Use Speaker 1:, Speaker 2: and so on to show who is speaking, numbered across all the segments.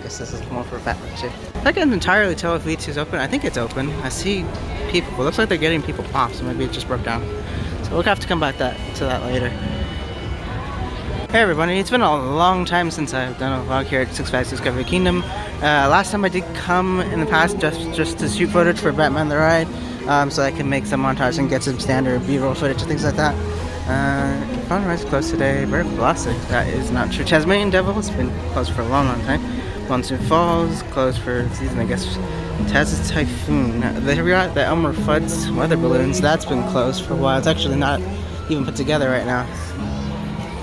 Speaker 1: guess this is more for fat too. I can't entirely tell if 𝗦𝗢𝗖𝗓 is open. I think it's open. I see people. It looks like they're getting people off, so maybe it just broke down. So we'll have to come back to that later. Hey everybody, it's been a long time since I've done a vlog here at Six Flags Discovery Kingdom. Last time I did come in the past just to shoot footage for Batman the Ride, so I can make some montage and get some standard B-roll footage and things like that. Fun Ride's closed today. Very classic. That is not true. Tasmanian Devil, it's been closed for a long time. Monsoon Falls closed for the season, I guess. Taz's Typhoon. They got the 𝗦𝗢𝗖𝗓𝗓 weather balloons. That's been closed for a while. It's actually not even put together right now.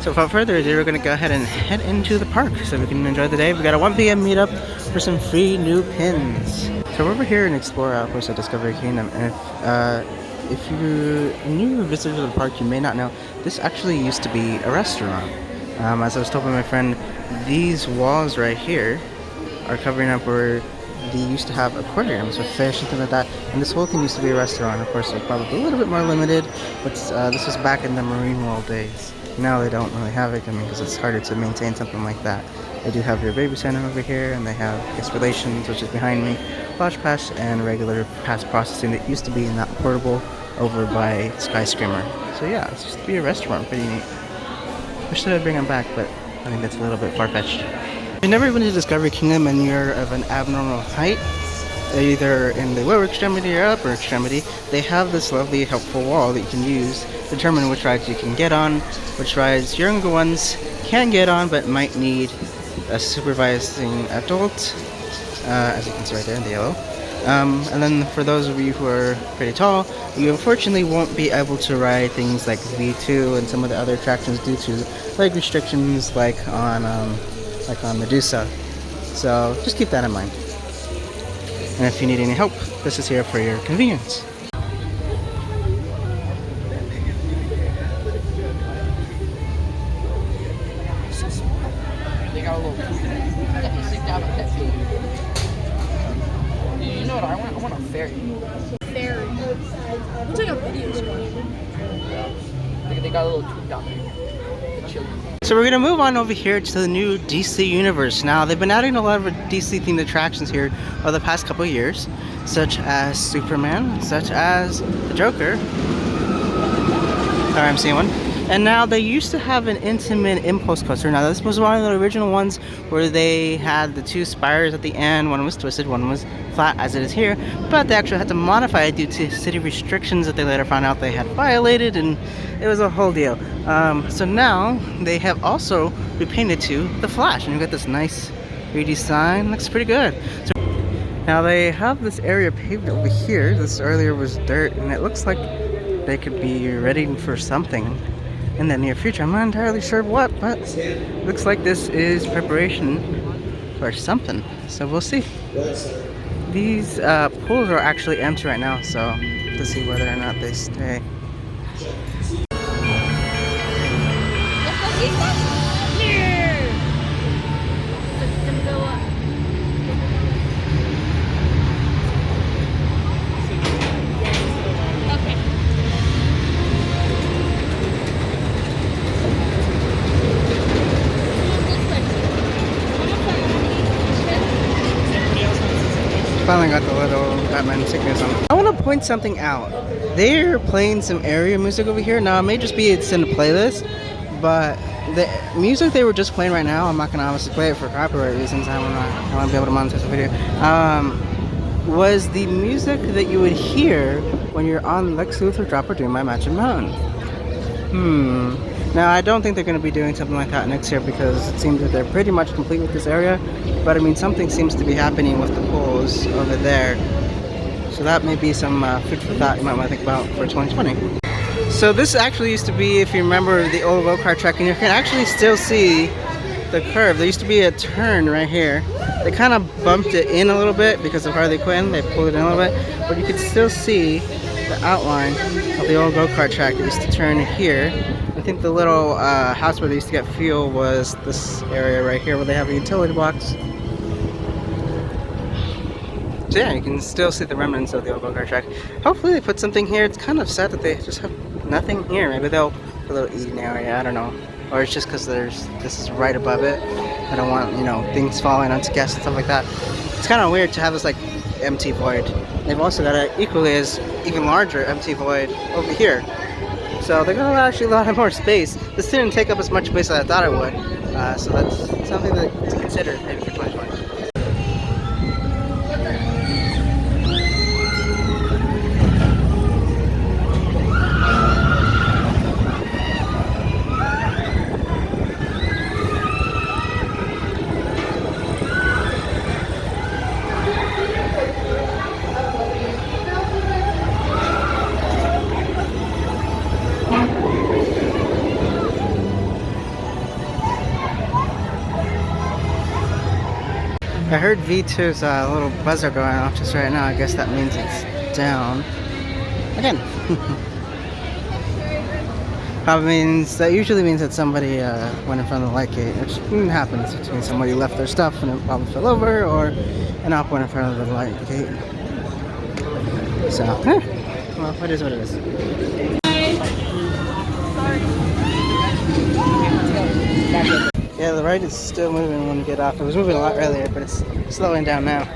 Speaker 1: So without further ado, we're going to go ahead and head into the park so we can enjoy the day. We got a 1 p.m. meetup for some free new pins. So we're over here in Explorer Outpost at Discovery Kingdom, and if you're a new visitor to the park, you may not know, this actually used to be a restaurant. As I was told by my friend, these walls right here are covering up where they used to have aquariums with fish and things like that, and this whole thing used to be a restaurant. Of course, it was probably a little bit more limited, but this was back in the Marine World days. Now they don't really have it, because it's harder to maintain something like that. They do have their baby center over here, and they have guest relations, which is behind me, Flash Pass, and regular pass processing that used to be in that portable over by Skyscreamer. So yeah, it used to be a restaurant, pretty neat. Wish that I'd bring them back, but I think that's a little bit far-fetched. If you've never been to Discovery Kingdom and you're of an abnormal height, either in the lower extremity or upper extremity, they have this lovely helpful wall that you can use to determine which rides you can get on, which rides younger ones can get on but might need a supervising adult, as you can see right there in the yellow. And then for those of you who are pretty tall, you unfortunately won't be able to ride things like V2 and some of the other attractions due to leg restrictions like on 𝗦𝗢𝗖𝗓𝗓. So just keep that in mind. And if you need any help, this is here for your convenience.
Speaker 2: They got a little let me sit down with that food. You know what I want? I want a ferry.
Speaker 3: Ferry. Looks like a video screen.
Speaker 2: They got a little tube down there. Chill.
Speaker 1: So we're going to move on over here to the new DC universe. Now, they've been adding a lot of DC themed attractions here over the past couple of years, such as Superman, such as the Joker. Sorry, I'm seeing one. And now they used to have an intimate impulse coaster. Now this was one of the original ones where they had the two spires at the end. One was twisted, one was flat as it is here. But they actually had to modify it due to city restrictions that they later found out they had violated, and it was a whole deal. So now they have also repainted to the Flash, and you got this nice 3D sign. Looks pretty good. So now they have this area paved over here. This earlier was dirt, and it looks like they could be ready for something in the near future. I'm not entirely sure what, but looks like this is preparation for something. So we'll see. These pools are actually empty right now, so to see whether or not they stay. Finally got the little Batman insignias on. I want to point something out. They're playing some area music over here. Now, it may just be it's in the playlist, but the music they were just playing right now, I'm not going to obviously play it for copyright reasons. I want to be able to monetize the video. Was the music that you would hear when you're on Lex Luthor Dropper Doom by Magic Mountain. Now, I don't think they're going to be doing something like that next year because it seems that they're pretty much complete with this area. But I mean, something seems to be happening with the pools over there. So that may be some food for thought you might want to think about for 2020. So this actually used to be, if you remember, the old go-kart track, and you can actually still see the curve. There used to be a turn right here. They kind of bumped it in a little bit because of Harley Quinn. They pulled it in a little bit, but you could still see the outline of the old go-kart track that used to turn here. I think the little house where they used to get fuel was this area right here where they have a utility box. So yeah, you can still see the remnants of the old go-kart track. Hopefully they put something here. It's kind of sad that they just have nothing here. Maybe they'll put a little eating area, I don't know. Or it's just because this is right above it. I don't want, you know, things falling onto guests and stuff like that. It's kind of weird to have this like empty void. They've also got an equally as even larger empty void over here. So they're gonna actually a lot more space. This didn't take up as much space as I thought it would. So that's something to consider maybe for 2020. I heard V2's little buzzer going off just right now. I guess that means it's down. Again. Probably means, that usually means that somebody went in front of the light gate, which happens. It means somebody left their stuff and it probably fell over, or an op went in front of the light gate. So, well, it is what it is. Yeah, the right is still moving when you get off. It was moving a lot earlier, but it's slowing down now.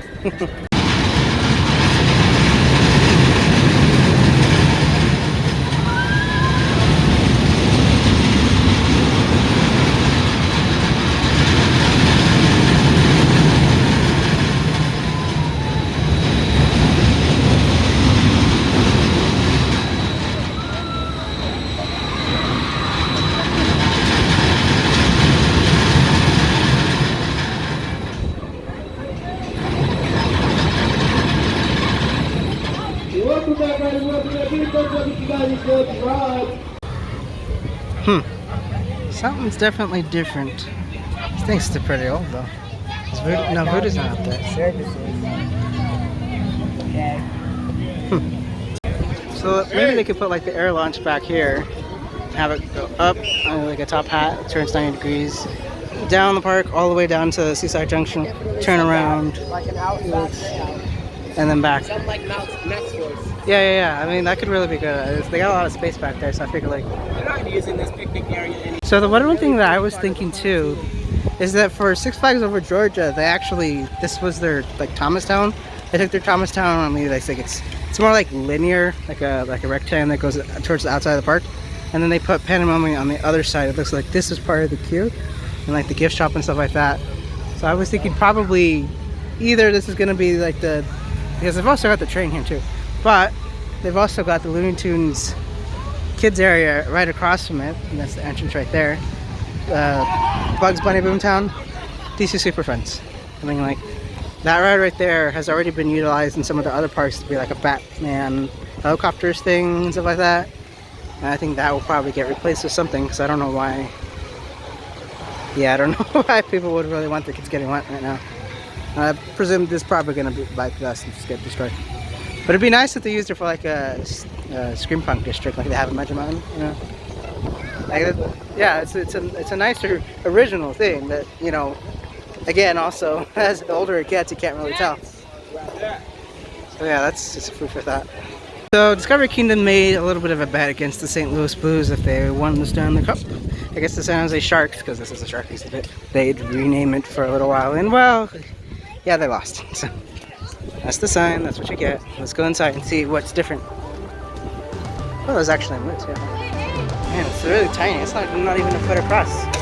Speaker 1: Something's definitely different. This thing's still pretty old though. No, Voodoo's not up there. So maybe they could put like the air launch back here, have it go up like a top hat, turns 90 degrees, down the park all the way down to Seaside Junction, turn around, and then back. Yeah. I mean, that could really be good. They got a lot of space back there, so I figure like.
Speaker 2: They're not using this picnic area anymore.
Speaker 1: So the one thing that I was thinking too is that for Six Flags Over Georgia, they actually, this was their like Thomastown. They took their Thomastown and maybe they think it's more like linear, like a rectangle that goes towards the outside of the park, and then they put Panamami on the other side. It looks like this is part of the queue and like the gift shop and stuff like that. So I was thinking probably either this is gonna be like because they've also got the train here too, but they've also got the Looney Tunes kids area right across from it, and that's the entrance right there. Bugs Bunny Boomtown, DC Super Friends. I mean, like that ride right there has already been utilized in some of the other parks to be like a Batman helicopters thing and stuff like that. And I think that will probably get replaced with something, because I don't know why. Yeah, I don't know why people would really want their kids getting wet right now. I presume this is probably going to be like this and just get destroyed. But it'd be nice if they used it for like a Scream Punk district, like they have in Magic Mountain. You know, like, yeah, it's a nicer original thing that, you know. Again, also as the older it gets, you can't really tell. So yeah, that's just food for thought. So Discovery Kingdom made a little bit of a bet against the St. Louis Blues if they won the Stanley Cup. I guess the San Jose Sharks, because this is a Shark exhibit, they'd rename it for a little while, and well, yeah, they lost. So that's the sign, that's what you get. Let's go inside and see what's different. Oh, there's actually a moose, yeah. Man, it's really tiny, it's not even a foot across.